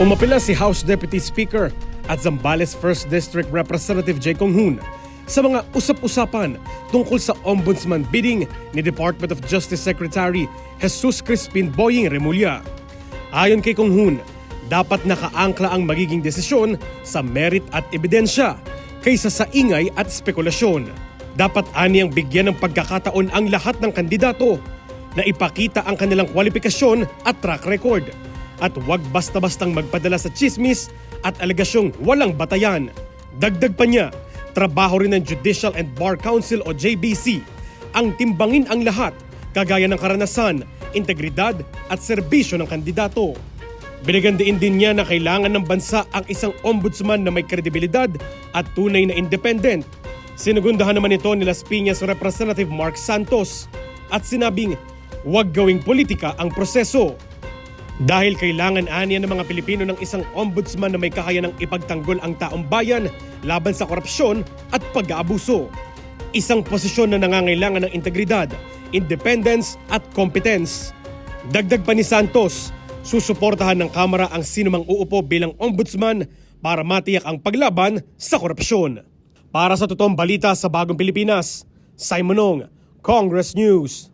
Umapila si House Deputy Speaker at Zambales 1st District Representative Jay Conghun sa mga usap-usapan tungkol sa ombudsman bidding ni Department of Justice Secretary Jesus Crispin Boying Remulla. Ayon kay Conghun, dapat nakaangkla ang magiging desisyon sa merit at ebidensya kaysa sa ingay at spekulasyon. Dapat aniyang bigyan ng pagkakataon ang lahat ng kandidato na ipakita ang kanilang kwalifikasyon at track record at huwag basta-bastang magpadala sa chismis at alegasyong walang batayan. Dagdag pa niya, trabaho rin ng Judicial and Bar Council o JBC ang timbangin ang lahat kagaya ng karanasan, integridad at serbisyo ng kandidato. Binigyan din niya na kailangan ng bansa ang isang ombudsman na may kredibilidad at tunay na independent. Sinugundahan naman ito ni Las Piñas Representative Mark Santos at sinabing huwag gawing politika ang proseso. Dahil kailangan aniya ng mga Pilipino ng isang ombudsman na may kakayanang ipagtanggol ang taong bayan laban sa korupsyon at pag-aabuso. Isang posisyon na nangangailangan ng integridad, independence at competence. Dagdag pa ni Santos, susuportahan ng Kamara ang sinumang uupo bilang ombudsman para matiyak ang paglaban sa korupsyon. Para sa totoong balita sa Bagong Pilipinas, Simon Ong, Congress News.